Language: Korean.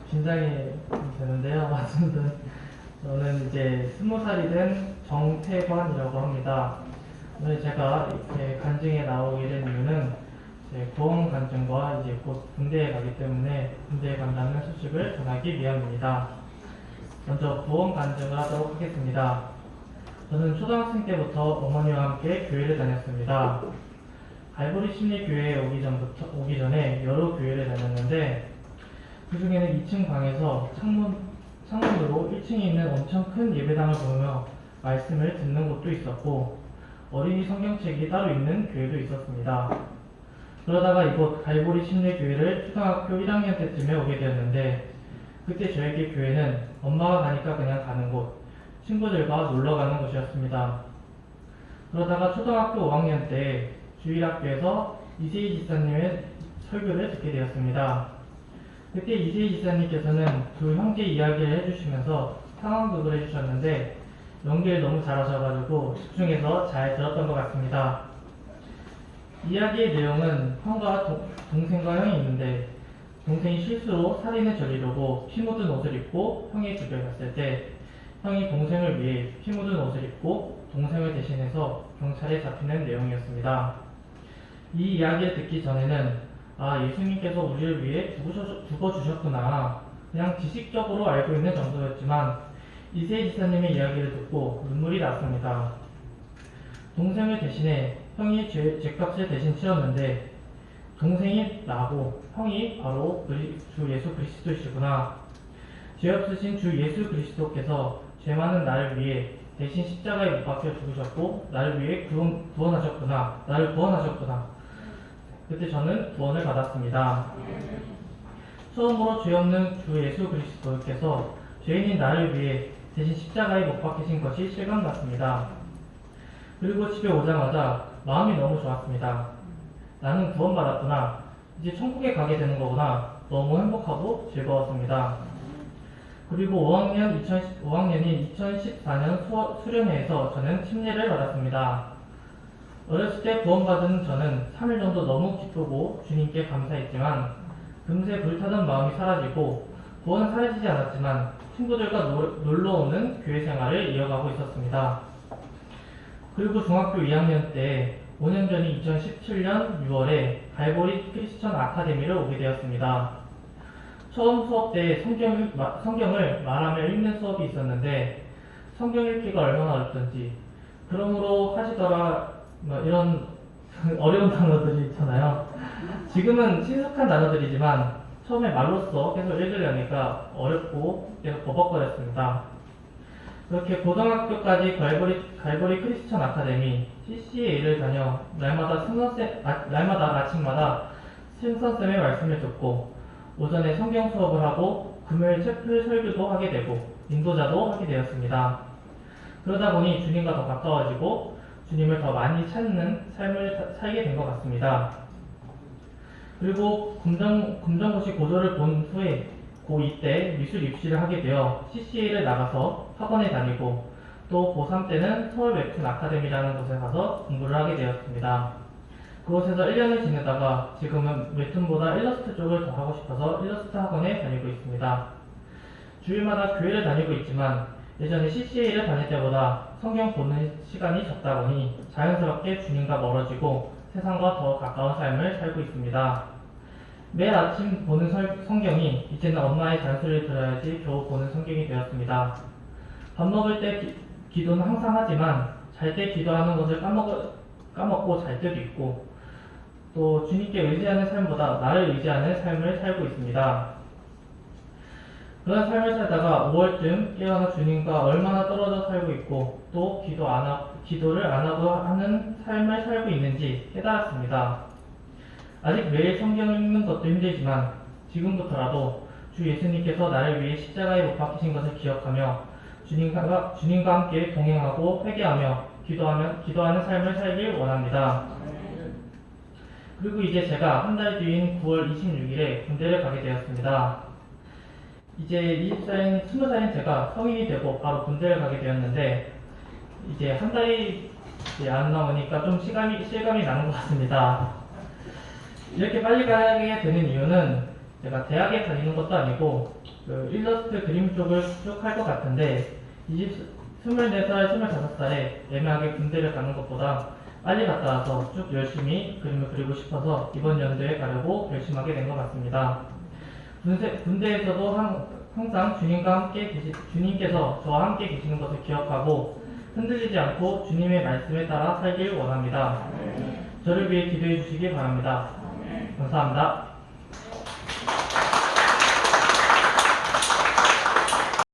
긴장이 되는데요. 아무튼 저는 이제 20살이 된 정태관이라고 합니다. 오늘 제가 이렇게 간증에 나오게 된 이유는 제 구원 간증과 이제 곧 군대에 가기 때문에 군대에 간다는 소식을 전하기 위함입니다. 먼저 구원 간증을 하도록 하겠습니다. 저는 초등학생 때부터 어머니와 함께 교회를 다녔습니다. 갈보리 심리교회에 오기 전에 여러 교회를 다녔는데 그 중에는 2층 방에서 창문으로 1층에 있는 엄청 큰 예배당을 보며 말씀을 듣는 곳도 있었고 어린이 성경책이 따로 있는 교회도 있었습니다. 그러다가 이곳 갈보리 심리교회를 초등학교 1학년 때쯤에 오게 되었는데 그때 저에게 교회는 엄마가 가니까 그냥 가는 곳, 친구들과 놀러 가는 곳이었습니다. 그러다가 초등학교 5학년 때 주일학교에서 이세희 지사님의 설교를 듣게 되었습니다. 그때 이세희 지사님께서는 두 형제 이야기를 해주시면서 상황극을 해주셨는데 연기를 너무 잘하셔가지고 집중해서 잘 들었던 것 같습니다. 이야기의 내용은 형과 동생과 형이 있는데 동생이 실수로 살인을 저지르고 피 묻은 옷을 입고 형의 집에 갔을 때 형이 동생을 위해 피 묻은 옷을 입고 동생을 대신해서 경찰에 잡히는 내용이었습니다. 이 이야기를 듣기 전에는 예수님께서 우리를 위해 죽어주셨구나 그냥 지식적으로 알고 있는 정도였지만 이세희 지사님의 이야기를 듣고 눈물이 났습니다. 동생을 대신해 형이 죄값을 대신 치렀는데 동생이 나고 형이 바로 주 예수 그리스도이시구나. 죄 없으신 주 예수 그리스도께서 죄 많은 나를 위해 대신 십자가에 못 박혀 죽으셨고 나를 위해 구원하셨구나. 나를 구원하셨구나. 그때 저는 구원을 받았습니다. 처음으로 죄 없는 주 예수 그리스도께서 죄인인 나를 위해 대신 십자가에 못 박히신 것이 실감 났습니다. 그리고 집에 오자마자 마음이 너무 좋았습니다. 나는 구원받았구나. 이제 천국에 가게 되는 거구나. 너무 행복하고 즐거웠습니다. 그리고 5학년인 2014년 수련회에서 저는 침례를 받았습니다. 어렸을 때 구원받은 저는 3일 정도 너무 기쁘고 주님께 감사했지만 금세 불타던 마음이 사라지고 구원은 사라지지 않았지만 친구들과 놀러오는 교회 생활을 이어가고 있었습니다. 그리고 중학교 2학년 때 5년 전인 2017년 6월에 갈보리 크리스천 아카데미를 오게 되었습니다. 처음 수업 때 성경을 말하며 읽는 수업이 있었는데 성경 읽기가 얼마나 어렵던지 그러므로 하시더라 이런 어려운 단어들이 있잖아요. 지금은 친숙한 단어들이지만 처음에 말로써 계속 읽으려니까 어렵고 계속 버벅거렸습니다. 그렇게 고등학교까지 갈보리 크리스천 아카데미 CCA를 다녀 날마다 아침마다 신선쌤의 말씀을 듣고 오전에 성경 수업을 하고 금요일 채플 설교도 하게 되고 인도자도 하게 되었습니다. 그러다 보니 주님과 더 가까워지고 주님을 더 많이 찾는 삶을 살게 된 것 같습니다. 그리고 금정고시 고졸을 본 후에 고2 때 미술 입시를 하게 되어 CCA를 나가서 학원에 다니고 또 고3 때는 서울 웹툰 아카데미라는 곳에 가서 공부를 하게 되었습니다. 그곳에서 1년을 지내다가 지금은 웹툰보다 일러스트 쪽을 더 하고 싶어서 일러스트 학원에 다니고 있습니다. 주일마다 교회를 다니고 있지만 예전에 CCA를 다닐 때보다 성경 보는 시간이 적다 보니 자연스럽게 주님과 멀어지고 세상과 더 가까운 삶을 살고 있습니다. 매일 아침 보는 성경이 이제는 엄마의 잔소리를 들어야지 겨우 보는 성경이 되었습니다. 밥 먹을 때 기도는 항상 하지만 잘 때 기도하는 것을 까먹고 잘 때도 있고 또 주님께 의지하는 삶보다 나를 의지하는 삶을 살고 있습니다. 그런 삶을 살다가 5월쯤 깨어나 주님과 얼마나 떨어져 살고 있고 또 기도를 안 하고 하는 삶을 살고 있는지 깨달았습니다. 아직 매일 성경을 읽는 것도 힘들지만 지금부터라도 주 예수님께서 나를 위해 십자가에 못 박히신 것을 기억하며 주님과 함께 동행하고 회개하며 기도하는 삶을 살길 원합니다. 그리고 이제 제가 한 달 뒤인 9월 26일에 군대를 가게 되었습니다. 이제 20살인 제가 성인이 되고 바로 군대를 가게 되었는데 이제 한 달이 안 남으니까 좀 실감이 나는 것 같습니다. 이렇게 빨리 가게 되는 이유는 제가 대학에 다니는 것도 아니고 그 일러스트 그림 쪽을 쭉 할 것 같은데 24살, 25살에 애매하게 군대를 가는 것보다 빨리 갔다 와서 쭉 열심히 그림을 그리고 싶어서 이번 연도에 가려고 결심하게 된 것 같습니다. 군대에서도 항상 주님께서 저와 함께 계시는 것을 기억하고 흔들리지 않고 주님의 말씀에 따라 살길 원합니다. 저를 위해 기도해 주시기 바랍니다. 감사합니다.